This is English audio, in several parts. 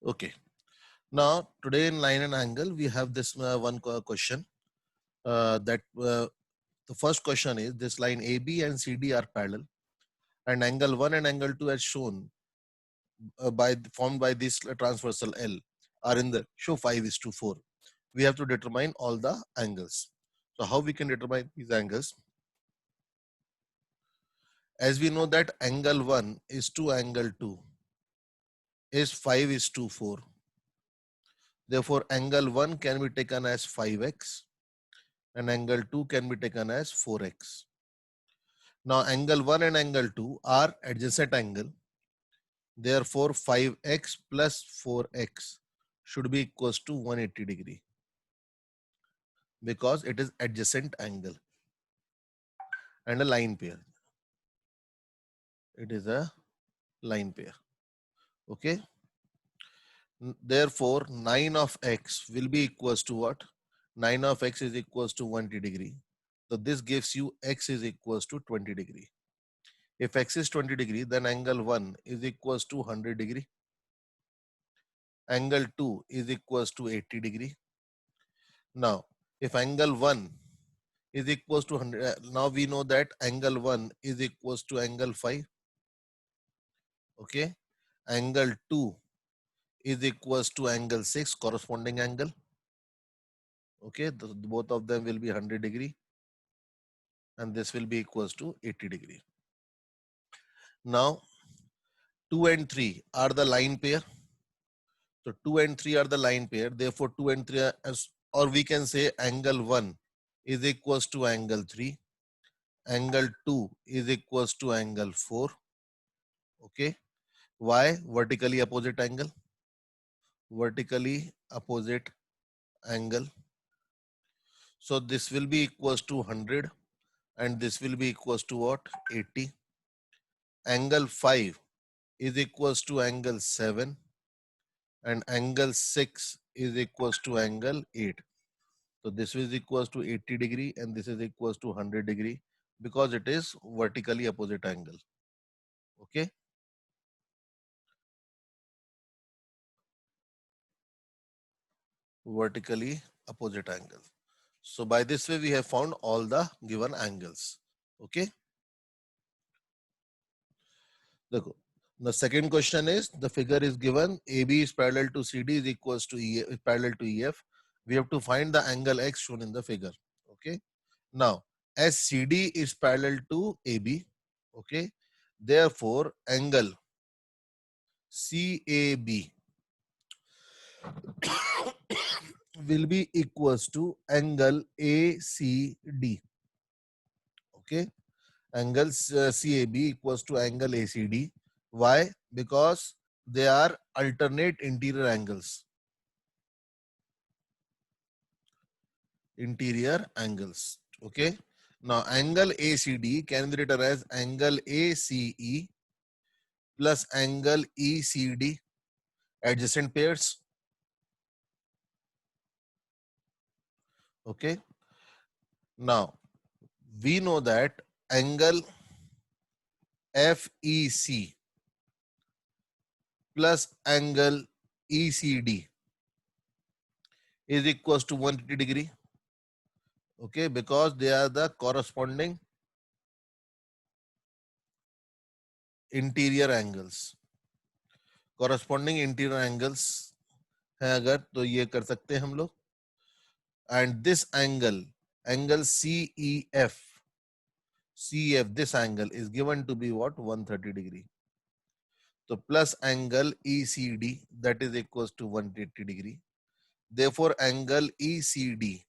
Okay. Now, today in line and angle, we have this one question that the first question is this line AB and CD are parallel and angle 1 and angle 2 as shown formed by this transversal L are in the show 5:4. We have to determine all the angles. So how we can determine these angles? As we know that angle 1 is to angle 2 is 5:4. Therefore, angle 1 can be taken as 5x and angle 2 can be taken as 4x. Now, angle 1 and angle 2 are adjacent angle. Therefore, 5x plus 4x should be equals to 180 degree because it is adjacent angle and a line pair. It is a line pair. Okay. Therefore, 9 of x will be equals to what? 9 of x is equals to 180 degree. So this gives you x is equals to 20 degree. If x is 20 degree, then angle 1 is equals to 100 degree. Angle 2 is equals to 80 degree. Now, if angle 1 is equals to 100, now we know that angle 1 is equals to angle 5. Okay. Angle 2 is equals to angle 6, corresponding angle. Okay. Both of them will be 100 degree. And this will be equals to 80 degree. Now, 2 and 3 are the line pair. So 2 and 3 are the line pair. Therefore, 2 and 3 are, or we can say angle 1 is equals to angle 3. Angle 2 is equals to angle 4. Okay. Why? Vertically opposite angle. Vertically opposite angle. So this will be equals to 100 and this will be equals to what? 80. Angle 5 is equals to angle 7 and angle 6 is equals to angle 8. So this is equals to 80 degree and this is equals to 100 degree because it is vertically opposite angle. Okay. Vertically opposite angle. So by this way we have found all the given angles. Okay. The second question is the figure is given AB is parallel to CD is equals to parallel to EF. We have to find the angle X shown in the figure. Okay. Now as CD is parallel to AB. Okay. Therefore angle CAB will be equals to angle ACD. Okay. Angle CAB equals to angle ACD. Why? Because they are alternate interior angles. Interior angles. Okay. Now angle ACD can be written as angle ACE plus angle ECD, adjacent pairs. Okay. Now we know that angle FEC plus angle ECD is equals to 180 degree. Okay, because they are the corresponding interior angles. Corresponding interior angles है अगर तो ये कर सकते हैं हम लोग. And this angle, angle CEF, this angle is given to be what? 130 degree. So plus angle ECD, that is equals to 180 degree. Therefore, angle ECD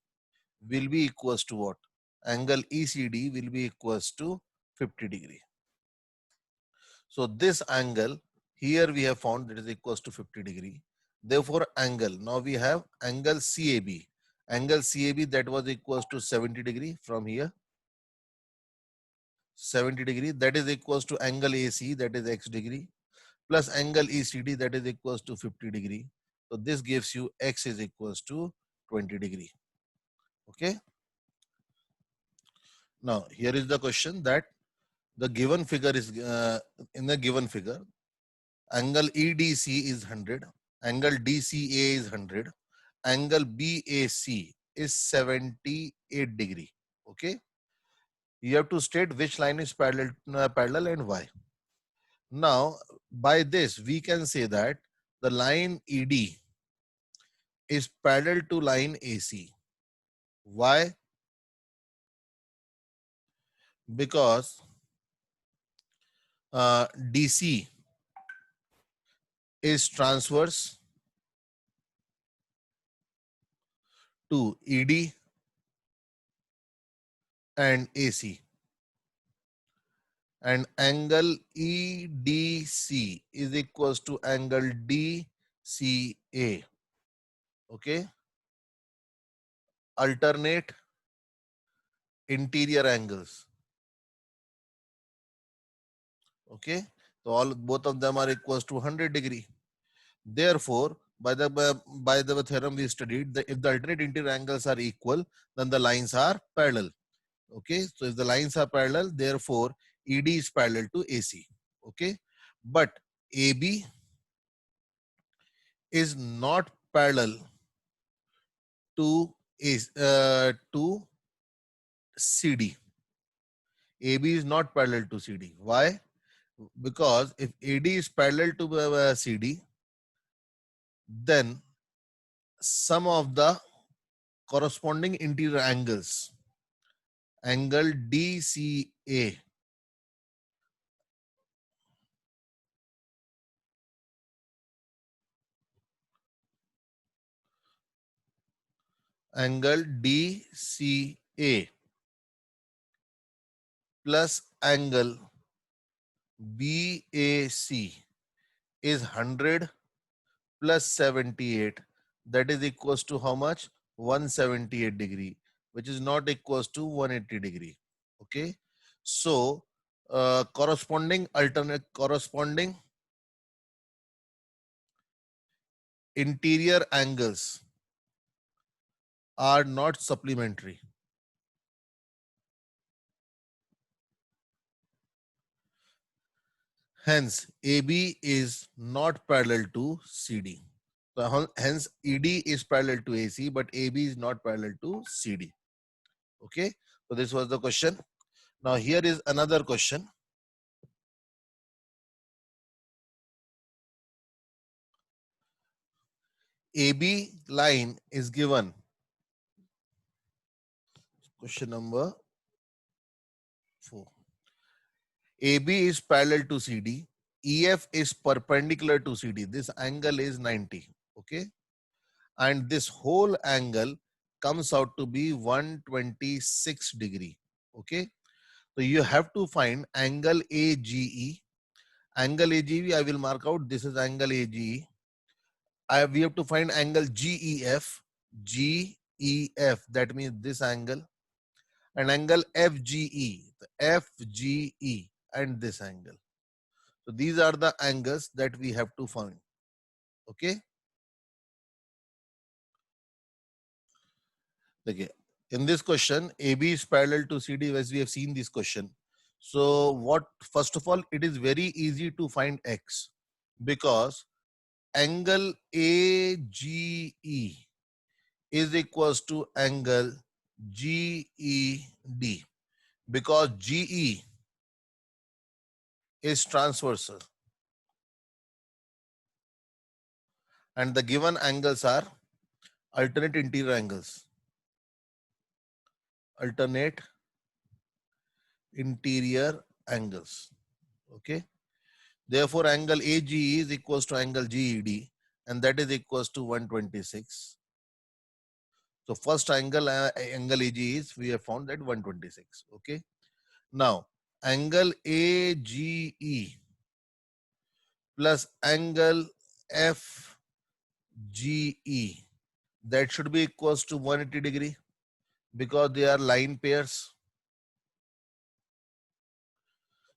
will be equals to what? Angle ECD will be equals to 50 degree. So this angle here we have found that is equals to 50 degree. Therefore, angle, now we have angle CAB. Angle CAB that was equals to 70 degree from here. 70 degree that is equals to angle AC that is X degree plus angle ECD that is equals to 50 degree. So this gives you X is equals to 20 degree. Okay. Now here is the question that the given figure is in the given figure angle EDC is 100 Angle DCA is 100. Angle BAC is 78 degree. Okay. You have to state which line is parallel and why. Now, by this, we can say that the line ED is parallel to line AC. Why? Because DC is transverse to ED and AC, and angle EDC is equals to angle DCA. Okay, alternate interior angles. Okay, so both of them are equals to 100 degree. Therefore, by the theorem we studied, if the alternate interior angles are equal, then the lines are parallel. Okay, so if the lines are parallel, therefore ED is parallel to AC. Okay, but AB is not parallel to CD. AB is not parallel to CD. Why? Because if AD is parallel to CD, then some of the corresponding interior angles, angle DCA, angle DCA plus angle BAC is 100 plus 78. That is equals to how much? 178 degree, which is not equals to 180 degree. Okay. So corresponding interior angles are not supplementary. Hence, AB is not parallel to CD. So hence, ED is parallel to AC, but AB is not parallel to CD. Okay. So this was the question. Now here is another question. AB line is given. Question number 4. AB is parallel to CD. EF is perpendicular to CD. This angle is 90. Okay. And this whole angle comes out to be 126 degree. Okay. So you have to find angle AGE. Angle AGE, I will mark out. This is angle AGE. We have to find angle GEF. GEF, that means this angle. And angle FGE, FGE, and this angle. So these are the angles that we have to find. Okay. Okay. In this question, AB is parallel to CD, as we have seen this question. So first of all, it is very easy to find X, because angle AGE is equals to angle GED, because GE is transversal and the given angles are alternate interior angles. Alternate interior angles. Okay. Therefore, angle AGE is equals to angle GED, and that is equals to 126. So first angle AGE is, we have found that 126. Okay. Now angle AGE plus angle FGE, that should be equals to 180 degree, because they are line pairs.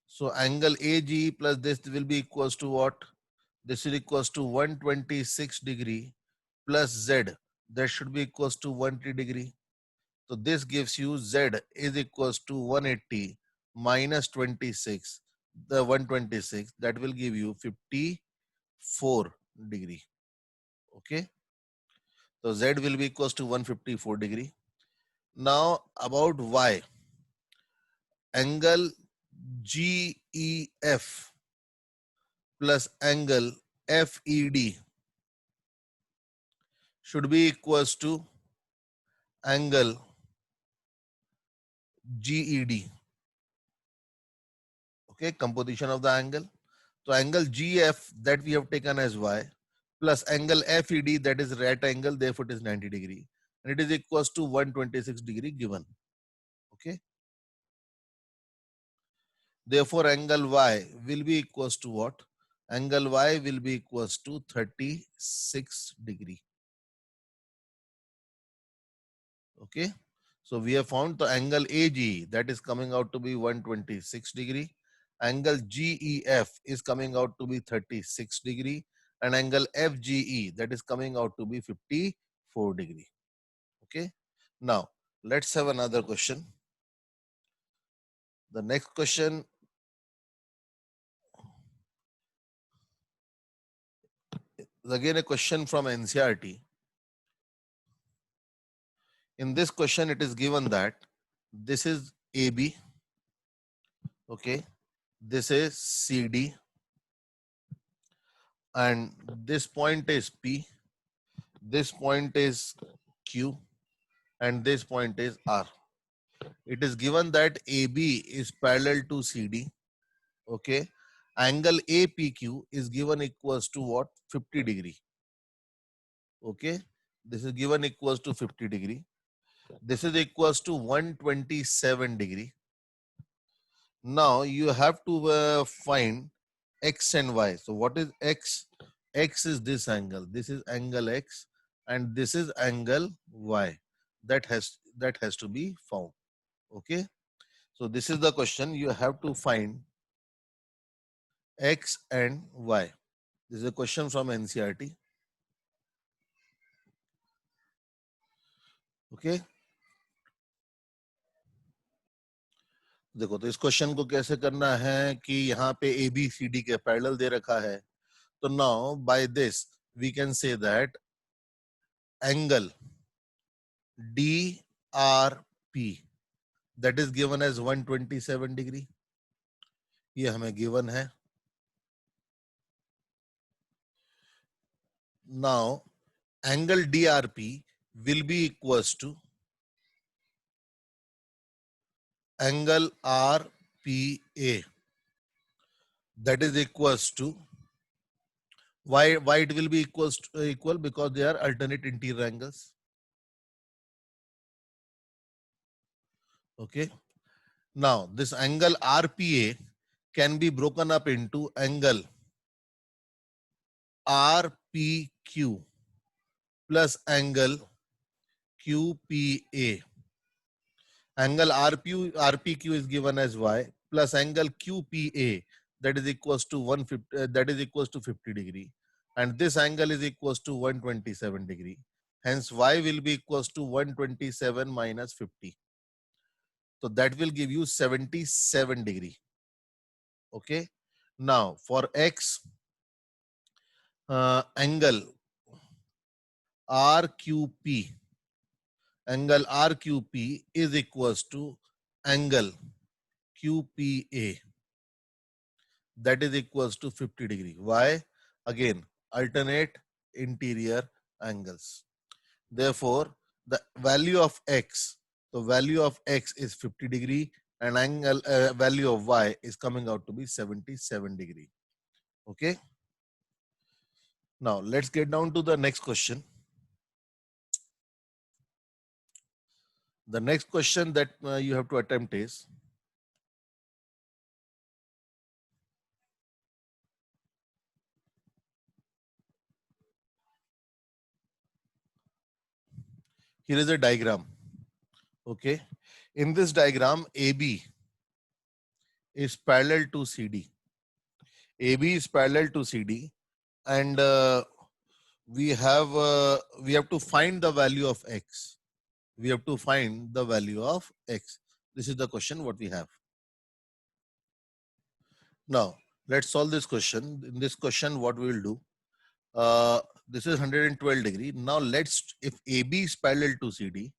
So angle AGE plus this will be equals to what? This is equals to 126 degree plus Z. That should be equals to 180 degree. So this gives you Z is equals to 180 minus 26. The 126, that will give you 54 degree. Okay, so Z will be equals to 154 degree. Now about Y, angle GEF plus angle FED should be equals to angle GED. Okay, composition of the angle. So angle GF that we have taken as Y plus angle FED that is right angle, therefore it is 90 degree. And it is equals to 126 degree given. Okay. Therefore angle Y will be equals to what? Angle Y will be equals to 36 degree. Okay. So we have found the angle AG that is coming out to be 126 degree. Angle GEF is coming out to be 36 degree. And angle FGE that is coming out to be 54 degree. Okay. Now let's have another question. The next question is again a question from NCERT. In this question, it is given that this is AB, okay, this is CD, and this point is P, this point is Q, and this point is R. It is given that AB is parallel to CD, okay. Angle APQ is given equals to what? 50 degree, okay. This is given equals to 50 degree. This is equals to 127 degree. Now you have to find X and Y. So what is X? X is this angle. This is angle X and this is angle Y. That has to be found. Okay. So this is the question. You have to find X and Y. This is a question from NCERT. Okay. देखो तो इस question को कैसे करना है कि यहाँ पे ए बी सी डी के पैरेलल दे रखा है. तो now by this we can say that angle DRP that is given as 127 degree. ये हमें given है. Now angle DRP will be equals to angle RPA. That is equals to why it will be equal because they are alternate interior angles. Okay. Now this angle RPA can be broken up into angle RPQ plus angle QPA. Angle RPQ is given as Y plus angle QPA that is equals to 150 that is equals to 50 degree, and this angle is equals to 127 degree. Hence Y will be equals to 127 minus 50. So that will give you 77 degree. Okay. Now for X, angle RQP is equals to angle QPA that is equals to 50 degree. Why? Again, alternate interior angles. Therefore, the value of X is 50 degree and angle value of Y is coming out to be 77 degree. Okay. Now let's get down to the next question. The next question that you have to attempt is, here is a diagram. Okay. In this diagram, AB is parallel to CD. AB is parallel to CD, and we have to find the value of X. We have to find the value of X. This is the question what we have. Now let's solve this question. In this question, what we will do? this is 112 degree. Now let's, if AB is parallel to CD,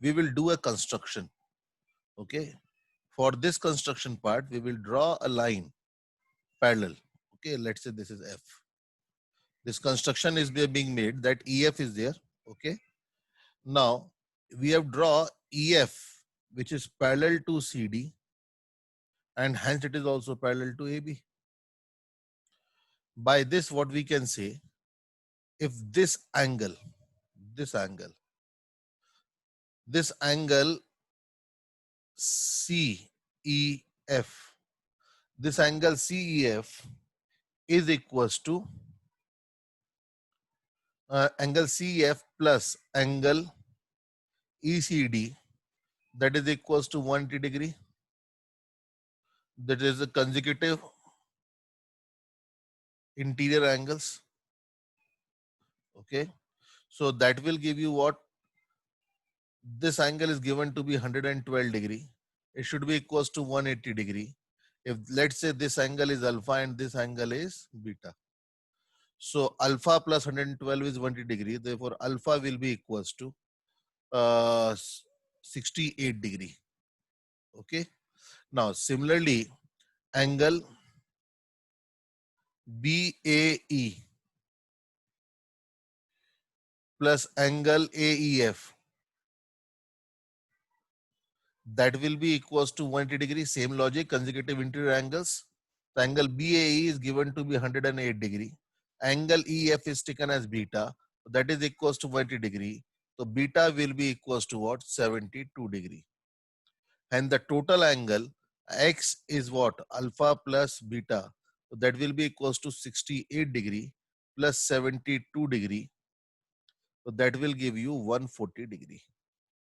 we will do a construction. Okay. For this construction part, we will draw a line parallel. Okay. Let's say this is F. This construction is being made that EF is there. Okay. Now we have draw EF, which is parallel to CD, and hence it is also parallel to AB. By this, what we can say, if this angle CEF this angle CEF is equals to angle CEF plus angle ECD, that is equals to 180 degree. That is a consecutive interior angles. Okay, so that will give you what? This angle is given to be 112 degree. It should be equals to 180 degree. If let's say this angle is alpha and this angle is beta. So alpha plus 112 is 180 degree. Therefore, alpha will be equals to 68 degree. Okay. Now, similarly, angle BAE plus angle AEF, that will be equals to 180 degree. Same logic, consecutive interior angles. The angle BAE is given to be 108 degree. Angle EF is taken as beta. That is equals to 180 degree. So beta will be equals to what? 72 degree. And the total angle X is what? Alpha plus beta. So that will be equals to 68 degree plus 72 degree. So that will give you 140 degree.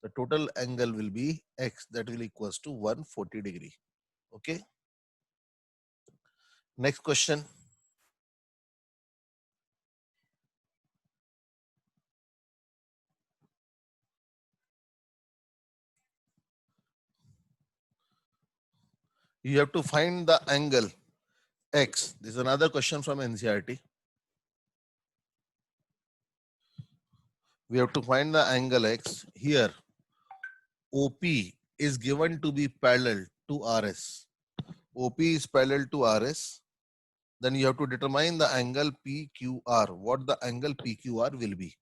The total angle will be X, that will equals to 140 degree. Okay. Next question. You have to find the angle X. This is another question from NCERT. We have to find the angle X. Here, OP is given to be parallel to RS. OP is parallel to RS. Then you have to determine the angle PQR. What the angle PQR will be.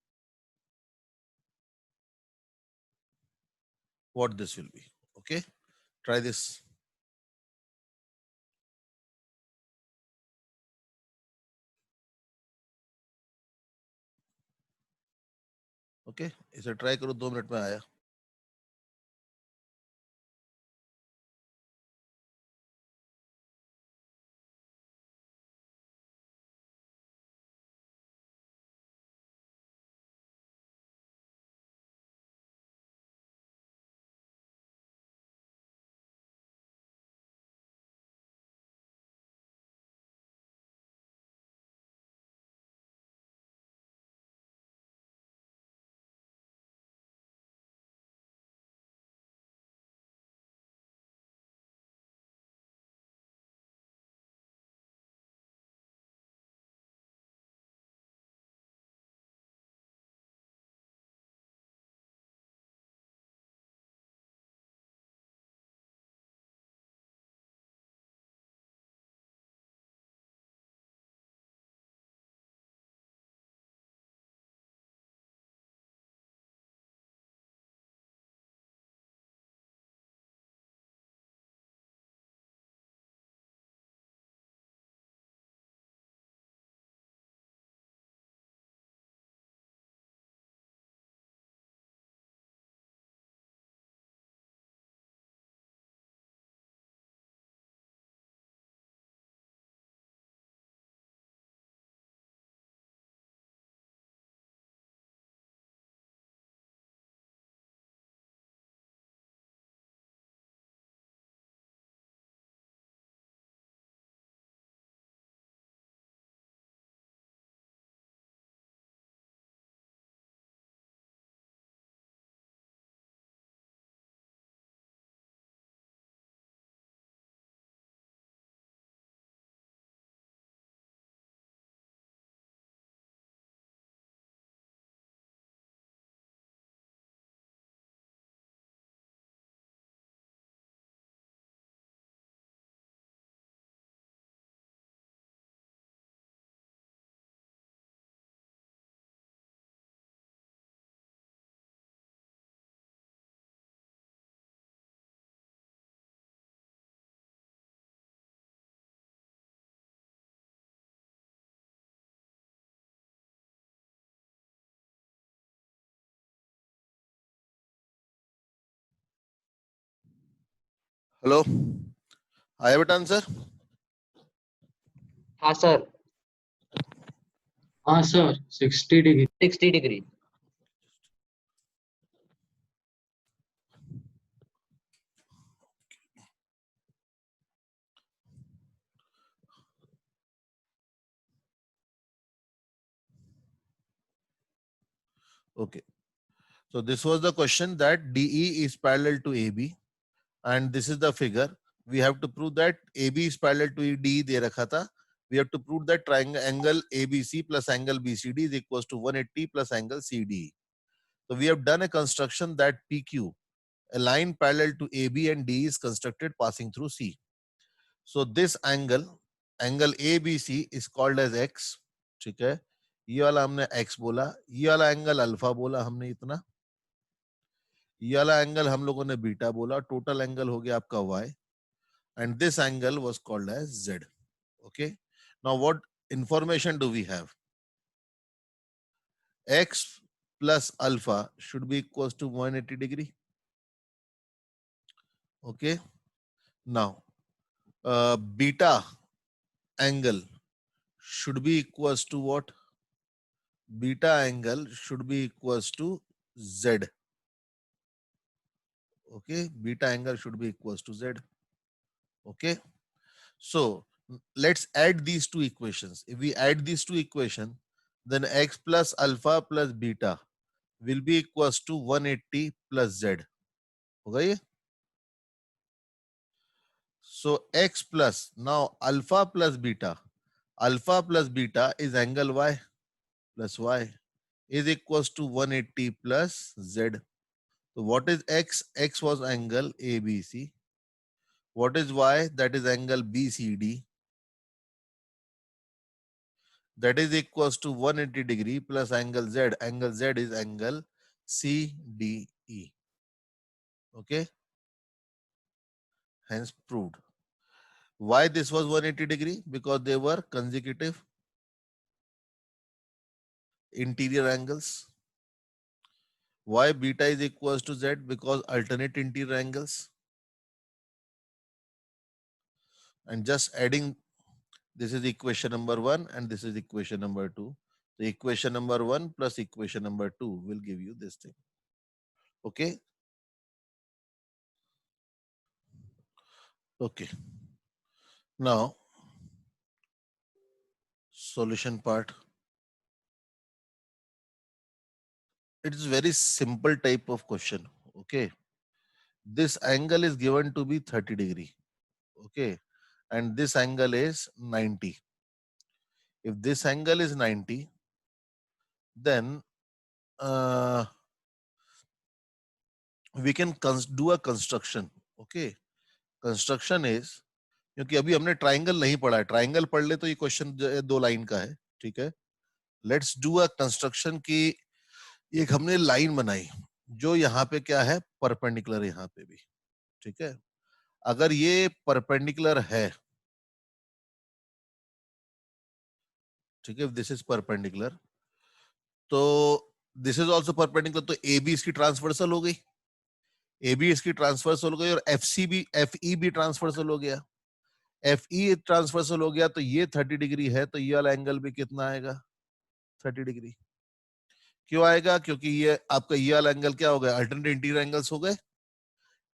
What this will be. Okay. Try this. Okay. इसे try करो 2 minute में आया. Hello, I have it answer. हाँ sir, हाँ sir 60 degree 60 degree. Okay. So this was the question that DE is parallel to AB, and this is the figure. We have to prove that AB is parallel to DE de rakha tha. We have to prove that triangle angle ABC plus angle BCD is equals to 180 plus angle CDE. So we have done a construction that PQ, a line parallel to AB and DE, is constructed passing through C. So this angle ABC is called as X. ठीक है, ये वाला हमने X बोला, ये वाला angle alpha बोला हमने इतना, ये वाला एंगल हम लोगों ने बीटा बोला, टोटल एंगल हो गया आपका Y, and this angle was called as Z. Okay, now what information do we have? X plus alpha should be equals to 180 degree. Okay, now beta angle should be equals to what? Beta angle should be equals to Z. Okay, beta angle should be equals to Z. Okay, so let's add these two equations. If we add these two equations, then X plus alpha plus beta will be equals to 180 plus Z. होगा ये? So X plus, now alpha plus beta is angle Y plus Y is equals to 180 plus Z. So what is X? X was angle ABC. What is Y? That is angle BCD. That is equals to 180 degree plus angle Z. Angle Z is angle CDE. Okay. Hence proved. Why this was 180 degree? Because they were consecutive interior angles. Why beta is equals to Z? Because alternate interior angles. And just adding, this is equation number 1 and this is equation number 2. The equation number 1 plus equation number 2 will give you this thing. Okay. Okay. Now, solution part. It is very simple type of question. Okay. This angle is given to be 30 degree. Okay. And this angle is 90. If this angle is 90, then we can do a construction. Okay. Construction is, क्योंकि अभी हमने triangle नहीं पढ़ा है, triangle पढ़ ले तो ये क्वेश्चन 2 लाइन का है. ठीक है. लेट्स डू अ कंस्ट्रक्शन की एक हमने लाइन बनाई जो यहाँ पे क्या है, परपेंडिकुलर, यहाँ पे भी. ठीक है. अगर ये परपेंडिकुलर है, ठीक है, दिस इज परपेंडिकुलर, तो दिस इज ऑल्सो परपेंडिकुलर, तो ए बी इसकी ट्रांसवर्सल हो गई, ए बी इसकी ट्रांसवर्सल हो गई, और एफ सी भी, एफ ई भी ट्रांसवर्सल हो गया. एफ ई ट्रांसवर्सल हो गया तो ये 30 डिग्री है, तो ये वाला एंगल भी कितना आएगा, 30 डिग्री. क्यों आएगा? क्योंकि ये आपका ये वाला एंगल क्या हो गया, अल्टरनेट इंटीरियर एंगल्स हो गए.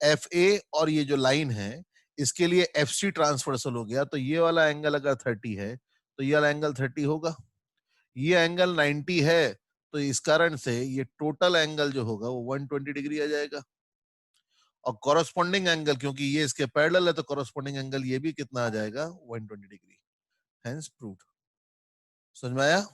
एफ ए और ये जो लाइन है इसके लिए एफ सी ट्रांसवर्सल हो गया, तो ये वाला एंगल अगर 30 है तो ये वाला एंगल 30 होगा. ये एंगल 90 है, तो इस कारण से ये टोटल एंगल जो होगा वो 120 डिग्री आ जाएगा. और कॉरस्पॉन्डिंग एंगल, क्योंकि ये इसके पैरेलल है, तो कॉरस्पॉन्डिंग एंगल ये भी कितना आ जाएगा, 120 डिग्री. Hence proved. समझ में आया?